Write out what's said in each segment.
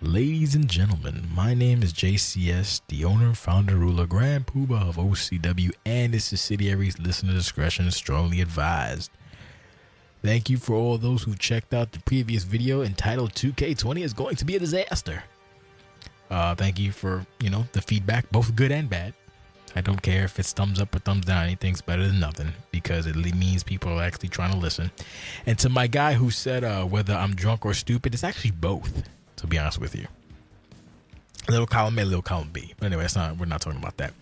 Ladies and gentlemen, my name is JCS, the owner, founder, ruler, grand poobah of OCW and its subsidiaries. Listener discretion is strongly advised. Thank you for all those who checked out the previous video entitled 2K20 is going to be a disaster. Thank you for, the feedback, both good and bad. I don't care if it's thumbs up or thumbs down. Anything's better than nothing because it means people are actually trying to listen. And to my guy who said whether I'm drunk or stupid, it's actually both, to be honest with you. A little column A, a little column B. But anyway, we're not talking about that.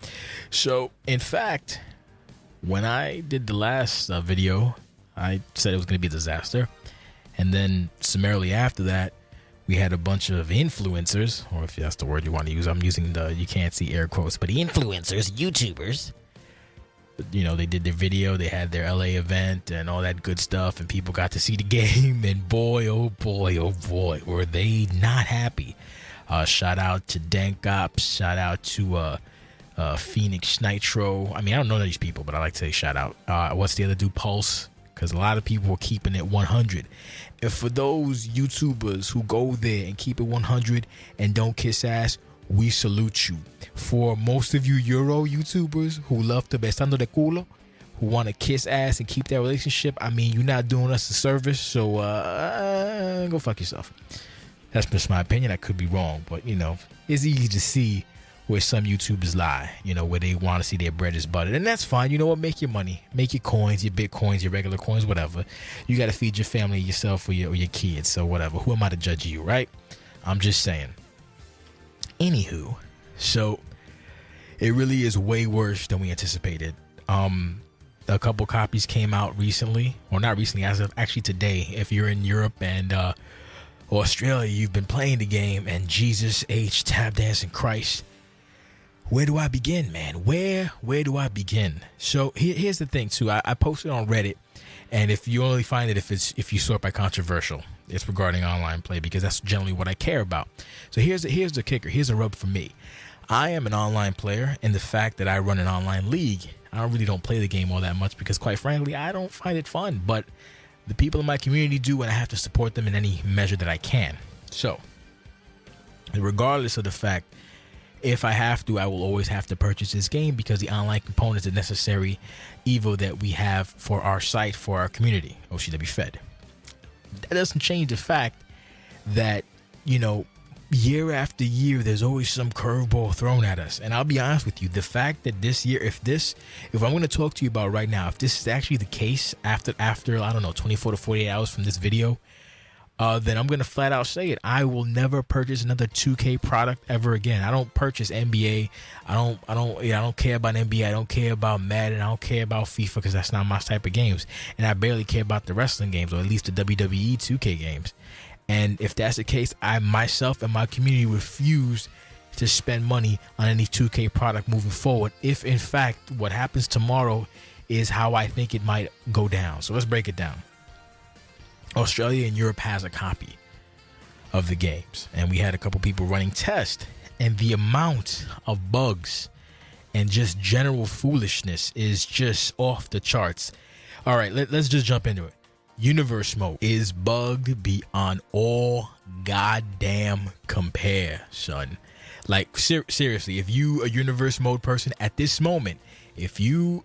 So, in fact, when I did the last video, I said it was going to be a disaster. And then summarily after that, we had a bunch of influencers, or if that's the word you want to use. I'm using you can't see air quotes, but influencers, YouTubers. They did their video, they had their LA event and all that good stuff, and people got to see the game, and boy, oh boy, were they not happy. Shout out to Dank Ops, shout out to Phoenix Nitro. I mean, I don't know these people, but I like to say shout out. What's the other dude? Pulse, because a lot of people are keeping it 100. And for those YouTubers who go there and keep it 100 and don't kiss ass, we salute you. For most of you Euro YouTubers who love to besando de culo, who want to kiss ass and keep that relationship, I mean, you're not doing us a service, so go fuck yourself. That's just my opinion. I could be wrong, but it's easy to see where some YouTubers lie, where they want to see their bread is buttered. And that's fine. You know what? Make your money. Make your coins, your Bitcoins, your regular coins, whatever. You got to feed your family, yourself, or your kids, so whatever. Who am I to judge you, right? I'm just saying. Anywho, so it really is way worse than we anticipated. A couple copies came out recently, or not recently, as of actually today. If you're in Europe and Australia, you've been playing the game, and Jesus H, tap dancing Christ. Where do I begin, man? Where do I begin? So here's the thing too. I posted on Reddit, and if you only find it if you sort by controversial, it's regarding online play, because that's generally what I care about. So here's the kicker. Here's a rub for me. I am an online player, and the fact that I run an online league, I really don't play the game all that much because, quite frankly, I don't find it fun. But the people in my community do, and I have to support them in any measure that I can. So, regardless of the fact, if I have to, I will always have to purchase this game because the online components are necessary evil that we have for our site, for our community, OCWFed. That doesn't change the fact that, year after year, there's always some curveball thrown at us. And I'll be honest with you, the fact that this year, if I'm going to talk to you about right now, if this is actually the case after, I don't know, 24 to 48 hours from this video, then I'm going to flat out say it. I will never purchase another 2K product ever again. I don't purchase NBA. I don't care about NBA. I don't care about Madden. I don't care about FIFA because that's not my type of games. And I barely care about the wrestling games, or at least the WWE 2K games. And if that's the case, I myself and my community refuse to spend money on any 2K product moving forward, if in fact what happens tomorrow is how I think it might go down. So let's break it down. Australia and Europe has a copy of the games, and we had a couple people running tests, and the amount of bugs and just general foolishness is just off the charts. All right, let's just jump into it. Universe mode is bugged beyond all goddamn compare, son. Like seriously, if you a universe mode person at this moment, if you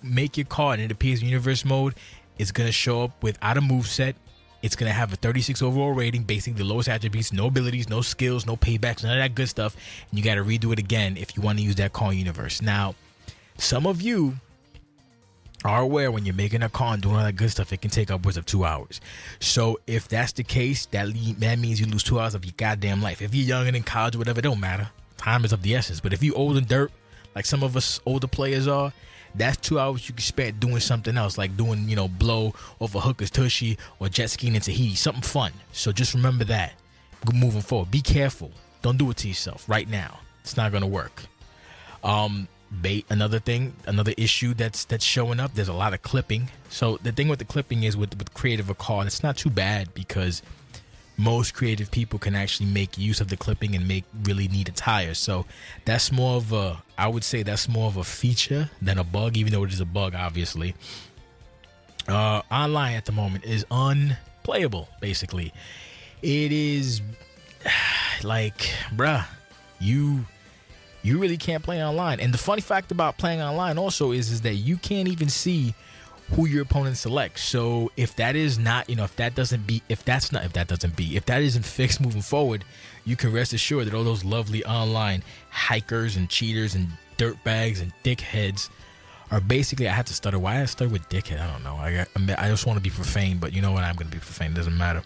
make your card and it appears in universe mode, it's going to show up without a moveset. It's going to have a 36 overall rating, basically the lowest attributes, no abilities, no skills, no paybacks, none of that good stuff. And you got to redo it again if you want to use that card universe. Now, some of you are aware when you're making a card, doing all that good stuff, it can take upwards of 2 hours. So if that's the case, that means you lose 2 hours of your goddamn life. If you're young and in college or whatever, it don't matter. Time is of the essence. But if you're old and dirt, like some of us older players are, that's 2 hours you can spend doing something else, like doing, blow off a hooker's tushy or jet skiing in Tahiti, something fun. So just remember that moving forward. Be careful. Don't do it to yourself right now. It's not going to work. Another issue that's showing up, there's a lot of clipping. So the thing with the clipping is with Creative Card, it's not too bad because most creative people can actually make use of the clipping and make really neat attire. So that's more of a feature than a bug, even though it is a bug, obviously. Online at the moment is unplayable, basically. It is like, bruh, you really can't play online. And the funny fact about playing online also is that you can't even see who your opponent selects. So if that is not, if that isn't fixed moving forward, you can rest assured that all those lovely online hikers and cheaters and dirtbags and dickheads are basically, I have to stutter. Why I start with dickhead? I don't know. I just want to be profane, but you know what? I'm going to be profane. It doesn't matter.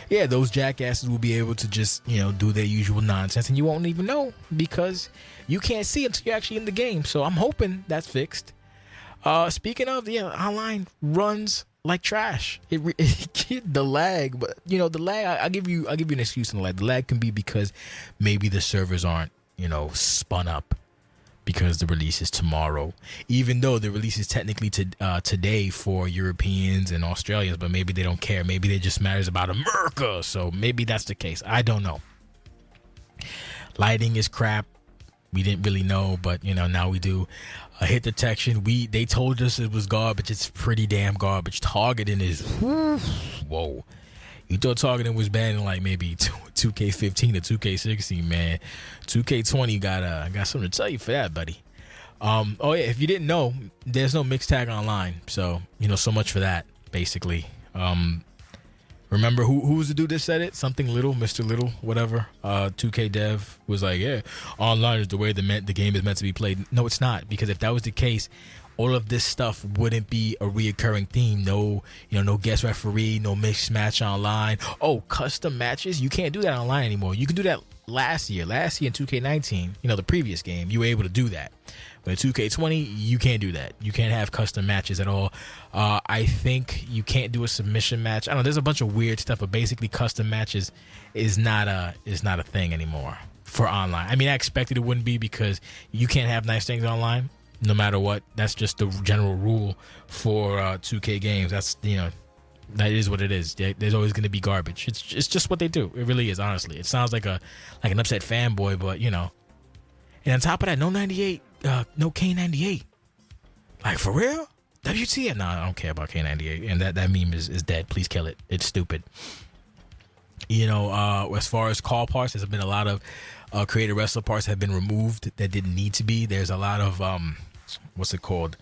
Yeah, those jackasses will be able to just, do their usual nonsense, and you won't even know because you can't see until you're actually in the game. So I'm hoping that's fixed. Speaking of, online runs like trash. The lag, but the lag. I'll give you an excuse on the lag. The lag can be because maybe the servers aren't spun up because the release is tomorrow. Even though the release is technically today for Europeans and Australians, but maybe they don't care. Maybe it just matters about America. So maybe that's the case. I don't know. Lighting is crap. We didn't really know, but now we do. Hit detection. They told us it was garbage. It's pretty damn garbage. Targeting is whoa. You thought targeting was bad in like maybe 2K15 or 2K16, man. 2K20 got something to tell you for that, buddy. Oh yeah, if you didn't know, there's no mixed tag online. So so much for that. Basically, remember who was the dude that said it? Something Little, Mr. Little, whatever. 2K Dev was like, yeah, online is the way the game is meant to be played. No, it's not, because if that was the case, all of this stuff wouldn't be a reoccurring theme. No, no guest referee, no mixed match online. Oh, custom matches, you can't do that online anymore. You can do that last year in 2K19, the previous game, you were able to do that. But in 2K20, you can't do that. You can't have custom matches at all. I think you can't do a submission match. I don't know, there's a bunch of weird stuff, but basically custom matches is not a thing anymore for online. I mean, I expected it wouldn't be because you can't have nice things online no matter what. That's just the general rule for 2K games. That's that is what it is. There's always going to be garbage. It's just what they do. It really is, honestly. It sounds like an upset fanboy, but And on top of that, no 98, no K98. Like, for real? WTF? No, I don't care about K98. And that meme is dead. Please kill it. It's stupid. As far as call parts, there's been a lot of creative wrestler parts have been removed that didn't need to be. There's a lot of what's it called?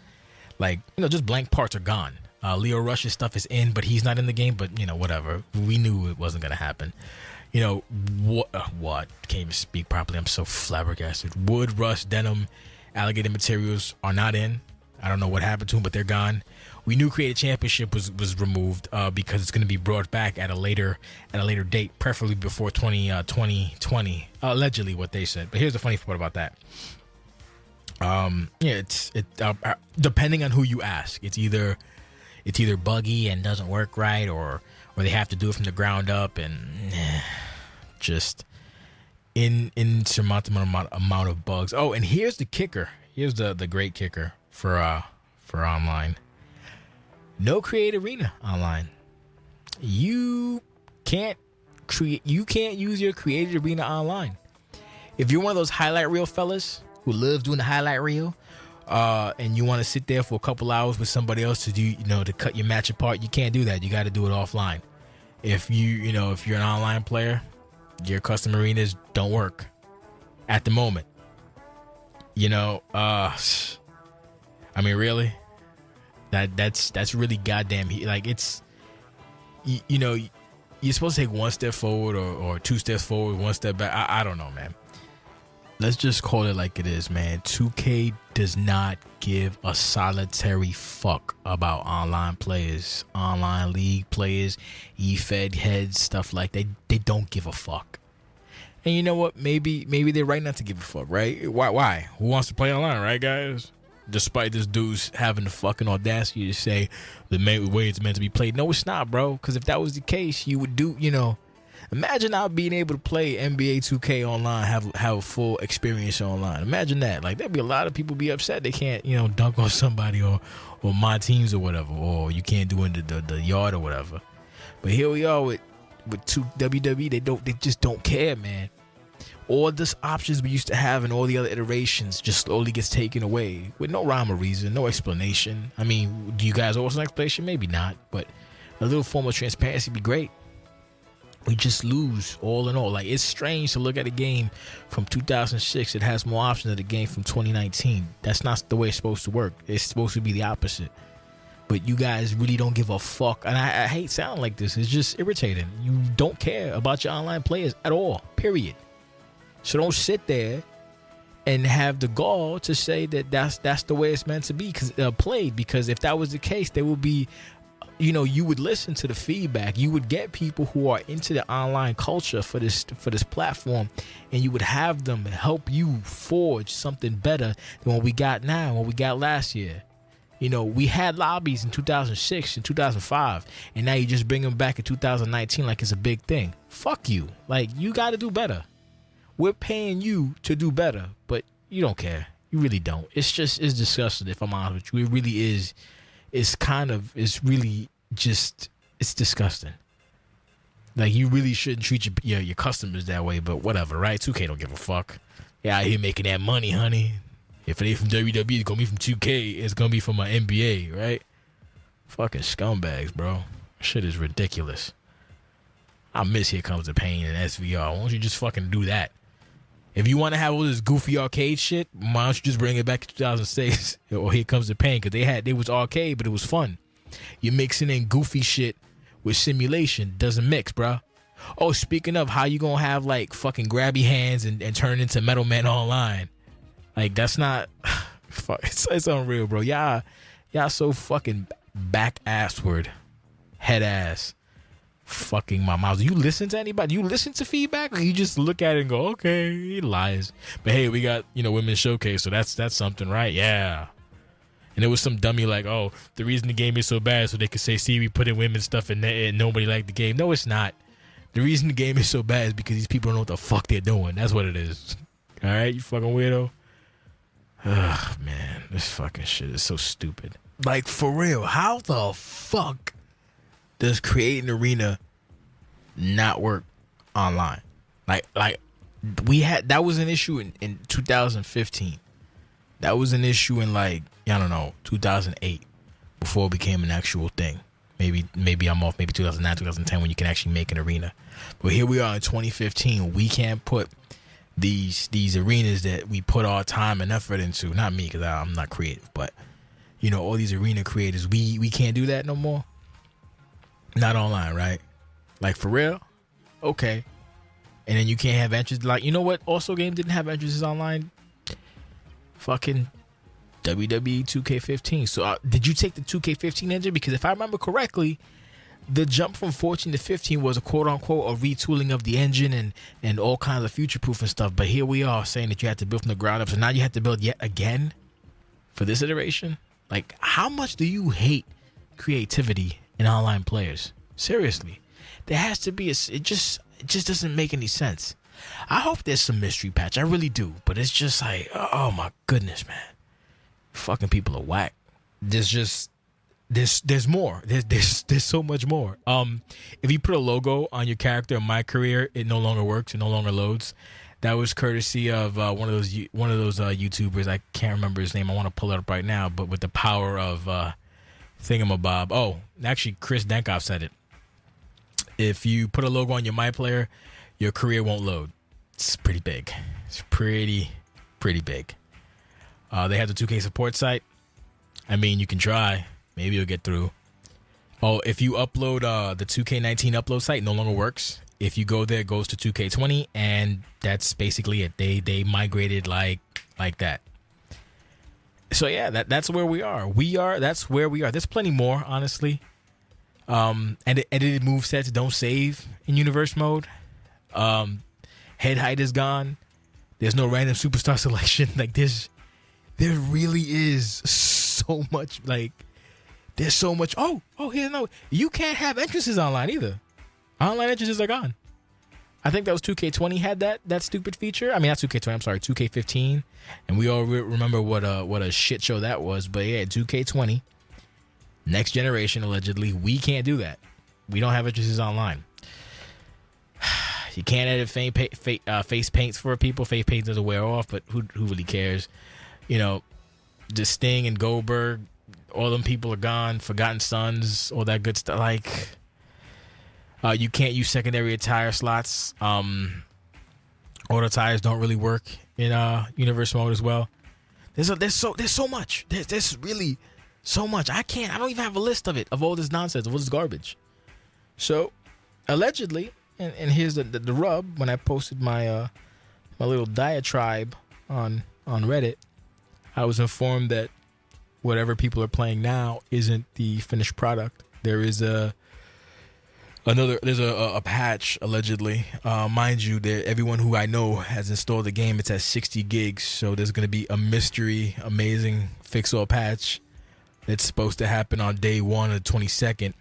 Like, just blank parts are gone. Leo Rush's stuff is in, but he's not in the game. But whatever. We knew it wasn't gonna happen. What? Can't even speak properly. I'm so flabbergasted. Wood, rust, denim, alligator materials are not in. I don't know what happened to them, but they're gone. We knew Creative Championship was removed because it's going to be brought back at a later date, preferably before 2020. Allegedly, what they said. But here's the funny part about that. It's depending on who you ask. It's either buggy and doesn't work right, or they have to do it from the ground up, and just insurmountable amount of bugs. Oh, and here's the kicker. Here's the great kicker for online. No Create Arena online. You can't use your Created Arena online. If you're one of those highlight reel fellas who love doing the highlight reel, and you want to sit there for a couple hours with somebody else to do, to cut your match apart, you can't do that. You got to do it offline. If if you're an online player, your custom arenas don't work at the moment. I mean, really, that's really goddamn. Like, it's, you're supposed to take one step forward or two steps forward, one step back. I don't know, man. Let's just call it like it is, man. 2K does not give a solitary fuck about online players, online league players, eFed heads, stuff like that. They don't give a fuck. And you know what? Maybe they're right not to give a fuck, right? Why? Who wants to play online, right, guys? Despite this dude's having the fucking audacity to say the way it's meant to be played. No, it's not, bro. Because if that was the case, you would do, imagine not being able to play NBA 2K online, have a full experience online. Imagine that. Like, there'd be a lot of people be upset they can't, dunk on somebody or my teams or whatever, or you can't do it in the yard or whatever. But here we are with WWE. They just don't care, man. All this options we used to have and all the other iterations just slowly gets taken away with no rhyme or reason, no explanation. I mean, do you guys owe us an explanation? Maybe not, but a little form of transparency would be great. we just lose all in all. Like, it's strange to look at a game from 2006. It has more options than a game from 2019. That's not the way it's supposed to work. It's supposed to be the opposite. But you guys really don't give a fuck. And I hate sounding like this. It's just irritating. You don't care about your online players at all, period. So don't sit there and have the gall to say that that's the way it's meant to be played. Because if that was the case, there would be, you would listen to the feedback. You would get people who are into the online culture for this platform, and you would have them help you forge something better than what we got now, what we got last year. We had lobbies in 2006 and 2005, and now you just bring them back in 2019 like it's a big thing. Fuck you. Like, you got to do better. We're paying you to do better, but you don't care. You really don't. It's disgusting, if I'm honest with you. It really is. It's disgusting. Like, you really shouldn't treat your customers that way, but whatever, right? 2K don't give a fuck. They're out here making that money, honey. If it ain't from WWE, it's gonna be from 2K. It's gonna be from my NBA, right? Fucking scumbags, bro. Shit is ridiculous. I miss Here Comes the Pain and SVR. Why don't you just fucking do that? If you want to have all this goofy arcade shit, why don't you just bring it back to 2006 or Here Comes the Pain? Because they was arcade, but it was fun. You're mixing in goofy shit with simulation. Doesn't mix, bro. Oh, speaking of, how you gonna have like fucking grabby hands and turn into Metal Man Online? Like, that's not. Fuck, it's unreal, bro. Y'all so fucking back-assward, head-ass. Fucking my mouth. Do you listen to anybody? Do you listen to feedback, or you just look at it and go, okay, he lies? But hey, we got women's showcase, so that's something, right? Yeah. And there was some dummy like, oh, the reason the game is so bad is so they could say, see, we put in women's stuff and nobody liked the game. No, it's not. The reason the game is so bad is because these people don't know what the fuck they're doing. That's what it is. All right, you fucking weirdo. Ugh, man, this fucking shit is so stupid. Like, for real, how the fuck does create an arena not work online? Like that was an issue in 2015. That was an issue in 2008, before it became an actual thing. Maybe I'm off. Maybe 2009, 2010, when you can actually make an arena. But here we are in 2015. We can't put these arenas that we put our time and effort into. Not me, because I'm not creative, but all these arena creators. We can't do that no more. Not online, right? Like, for real? Okay. And then you can't have entrances. Like, you know what also game didn't have entrances online? Fucking WWE 2K15. So did you take the 2K15 engine? Because if I remember correctly, the jump from 14 to 15 was a quote-unquote a retooling of the engine and all kinds of future-proof and stuff. But here we are saying that you had to build from the ground up. So now you have to build yet again for this iteration? Like, how much do you hate creativity in online players? Seriously. There has to be it just doesn't make any sense. I hope there's some mystery patch. I really do. But it's just like, oh my goodness, man. Fucking people are whack. There's more. There's so much more. If you put a logo on your character in My Career, it no longer works. It no longer loads. That was courtesy of one of those YouTubers. I can't remember his name. I want to pull it up right now. But with the power of Thingamabob. Oh, actually, Chris Denkoff said it. If you put a logo on your My Player, your career won't load. It's pretty big. It's pretty big. They have the 2K support site. I mean, you can try. Maybe you'll get through. Oh, if you upload the 2K19 upload site, it no longer works. If you go there, it goes to 2K20, and that's basically it. They migrated like that. So yeah, that's where we are. That's where we are. There's plenty more, honestly. And edited movesets don't save in universe mode. Head height is gone. There's no random superstar selection. Like, there really is so much. Like, there's so much. Oh, here's no. You can't have entrances online either. Online entrances are gone. I think that was 2K20 had that stupid feature. I mean, not 2K20. I'm sorry, 2K15. And we all remember what a shit show that was. But yeah, 2K20, next generation allegedly, we can't do that. We don't have entrances online. You can't edit face paints for people. Face paint doesn't wear off, but who really cares? The Sting and Goldberg, all them people are gone. Forgotten Sons, all that good stuff. Like, You can't use secondary tire slots. Auto tires don't really work in universe mode as well. There's so much. There's really so much. I don't even have a list of it, of all this nonsense, of all this garbage. So allegedly, and here's the rub, when I posted my my little diatribe on Reddit, I was informed that whatever people are playing now isn't the finished product. There is a patch allegedly. Mind you, everyone who I know has installed the game. It's at 60 gigs, so there's going to be a mystery, amazing fix-all patch that's supposed to happen on day 1 of the 22nd.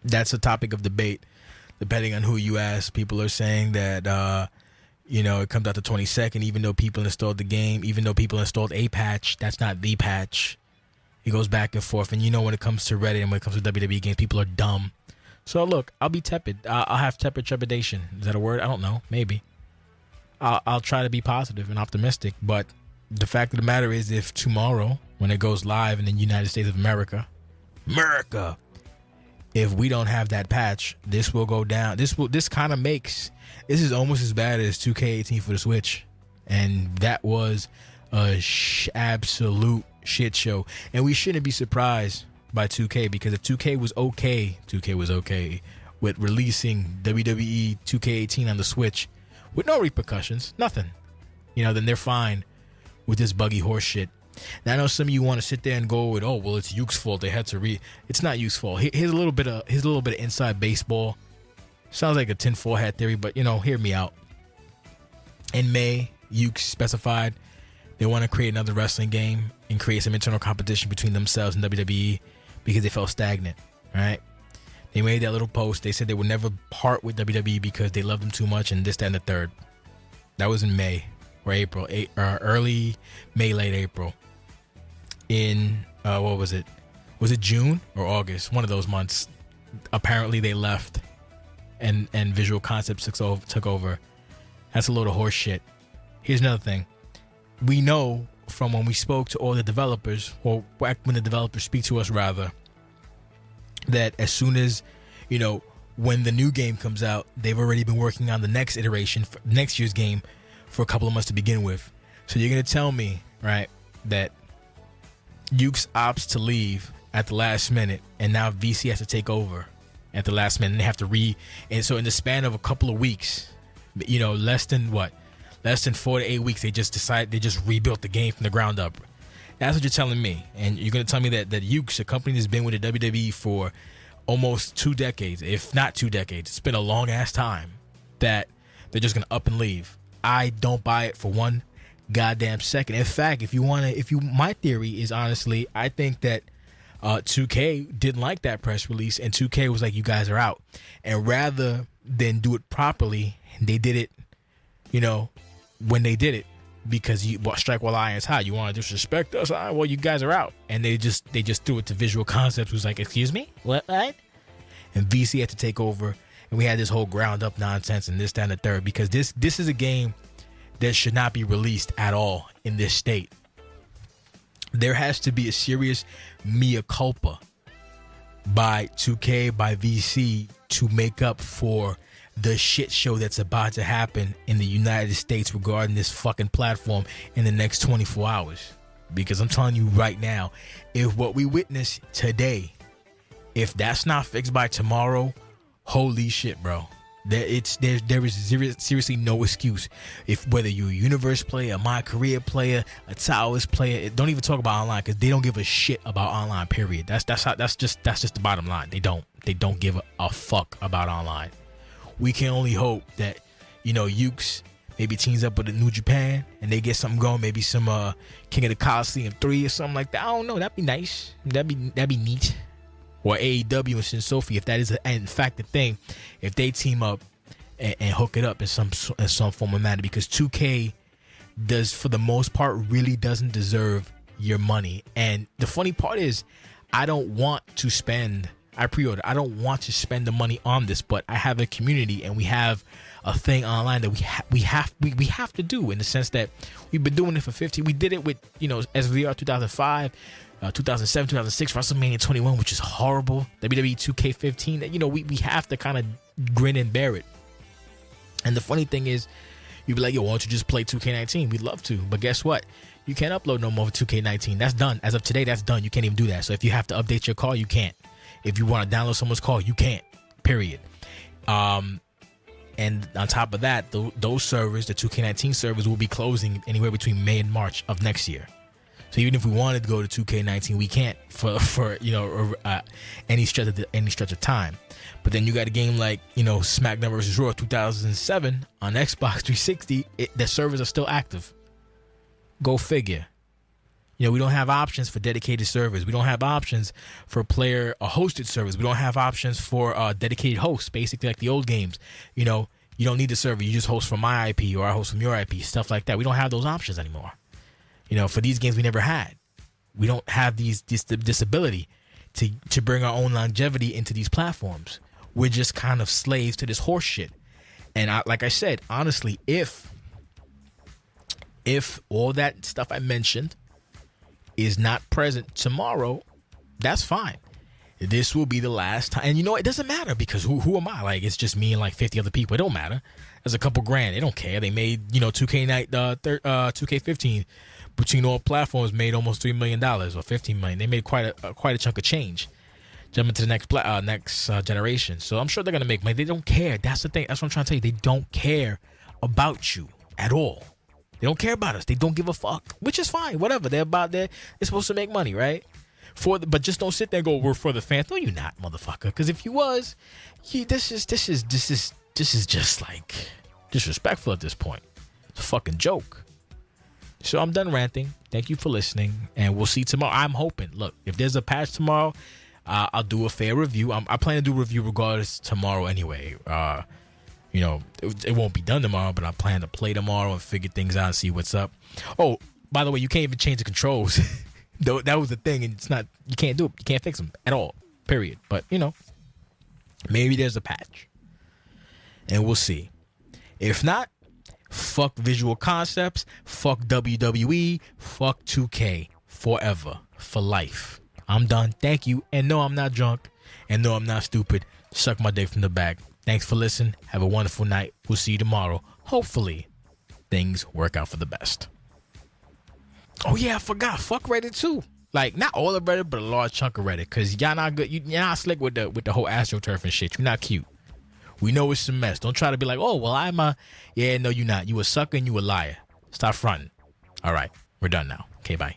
That's a topic of debate, depending on who you ask. People are saying that it comes out the 22nd, even though people installed the game, even though people installed a patch. That's not the patch. It goes back and forth, and when it comes to Reddit and when it comes to WWE games, people are dumb. So look, I'll be tepid. I'll have tepid trepidation. Is that a word? I don't know. Maybe. I'll try to be positive and optimistic, but the fact of the matter is, if tomorrow, when it goes live in the United States of America, if we don't have that patch, this will go down. This is almost as bad as 2K18 for the Switch, and that was a absolute shit show. And we shouldn't be surprised by 2K, because if 2K was okay with releasing WWE 2K18 on the Switch with no repercussions, nothing, then they're fine with this buggy horse shit. Now I know some of you want to sit there and go with, it's Yuke's fault. They had to It's not Yuke's fault. Here's a little bit of inside baseball. Sounds like a tinfoil hat theory, but hear me out. In May, Yuke specified they want to create another wrestling game and create some internal competition between themselves and WWE because they felt stagnant. Right? They made that little post. They said they would never part with WWE because they loved them too much, and this, that, and the third. That was in May or April, early May, late April. In what was it? Was it June or August? One of those months. Apparently they left, and Visual Concepts took over. That's a load of horse shit. Here's another thing. We know from when we spoke to all the developers, or when the developers speak to us rather, that as soon as when the new game comes out, they've already been working on the next iteration, for next year's game, for a couple of months to begin with. So you're gonna tell me, right, that Yuke's opts to leave at the last minute, and now VC has to take over at the last minute, and they have to and so in the span of a couple of weeks, less than 4 to 8 weeks, they just rebuilt the game from the ground up. That's what you're telling me. And you're going to tell me that Yuke's, a company that's been with the WWE for almost 2 decades, if not 2 decades, it's been a long ass time, that they're just going to up and leave. I don't buy it for one goddamn second. In fact, my theory is, honestly, I think that 2K didn't like that press release, and 2K was like, you guys are out. And rather than do it properly, they did it, when they did it, because you strike while iron's hot. You want to disrespect us? Well, you guys are out. And they just threw it to Visual Concepts, who's like, excuse me? What? And VC had to take over, and we had this whole ground up nonsense and this, that, and the third, because this is a game that should not be released at all in this state. There has to be a serious mea culpa by 2K, by VC, to make up for the shit show that's about to happen in the United States regarding this fucking platform in the next 24 hours. Because I'm telling you right now, if what we witness today, if that's not fixed by tomorrow, holy shit, bro. There is seriously no excuse. If whether you're a Universe player, a My Career player, a Towers player, don't even talk about online, because they don't give a shit about online. Period. That's just the bottom line. They don't give a fuck about online. We can only hope that Yuke's maybe teams up with the New Japan and they get something going. Maybe some King of the Coliseum 3 or something like that. I don't know. That'd be nice. That'd be neat. Or AEW and Sin Sophie, if that is in fact the thing, if they team up and hook it up in some form of manner, because 2K does, for the most part, really doesn't deserve your money. And the funny part is, I don't want to spend. I pre-order. I don't want to spend the money on this, but I have a community and we have a thing online that we have to do, in the sense that we've been doing it for 15. We did it with SVR 2005. 2007, 2006, WrestleMania 21, which is horrible. WWE 2K15. You know, we have to kind of grin and bear it. And the funny thing is, you'd be like, yo, why don't you just play 2K19? We'd love to. But guess what? You can't upload no more for 2K19. That's done. As of today, that's done. You can't even do that. So if you have to update your car, you can't. If you want to download someone's car, you can't. Period. And on top of that, those servers, the 2K19 servers, will be closing anywhere between May and March of next year. So even if we wanted to go to 2K19, we can't for any stretch of time. But then you got a game like, SmackDown vs. Raw 2007 on Xbox 360. The servers are still active. Go figure. We don't have options for dedicated servers. We don't have options for player or hosted servers. We don't have options for dedicated hosts, basically like the old games. You don't need the server. You just host from my IP or I host from your IP, stuff like that. We don't have those options anymore. For these games we never had. We don't have this ability to bring our own longevity into these platforms. We're just kind of slaves to this horse shit. And like I said, honestly, if all that stuff I mentioned is not present tomorrow, that's fine. This will be the last time. And it doesn't matter because who am I? Like, it's just me and like 50 other people. It don't matter. There's a couple grand. They don't care. They made, 2K15 between all platforms made almost $3 million or $15 million. They made quite a chunk of change. Jumping to the next generation. So I'm sure they're going to make money. They don't care. That's the thing. That's what I'm trying to tell you. They don't care about you at all. They don't care about us. They don't give a fuck, which is fine. Whatever. They're supposed to make money, right? But just don't sit there and go, we're for the fans. No, you're not, motherfucker. Because if you was, this is just like disrespectful at this point. It's a fucking joke. So I'm done ranting. Thank you for listening, and we'll see tomorrow. I'm hoping. Look, if there's a patch tomorrow, I'll do a fair review. I plan to do a review regardless tomorrow anyway. It won't be done tomorrow, but I plan to play tomorrow and figure things out and see what's up. Oh, by the way, you can't even change the controls. That was the thing, and it's not. You can't do it. You can't fix them at all. Period. But maybe there's a patch, and we'll see. If not, fuck Visual Concepts, fuck WWE, fuck 2K forever, for life. I'm done. Thank you. And no, I'm not drunk. And no, I'm not stupid. Suck my dick from the back. Thanks for listening. Have a wonderful night. We'll see you tomorrow. Hopefully, things work out for the best. Oh, yeah, I forgot. Fuck Reddit, too. Like, not all of Reddit, but a large chunk of Reddit. Because y'all not good. You're not slick with the whole AstroTurf and shit. You're not cute. We know it's a mess. Don't try to be like, oh, well, yeah, no, you're not. You a sucker and you a liar. Stop fronting. All right. We're done now. Okay, bye.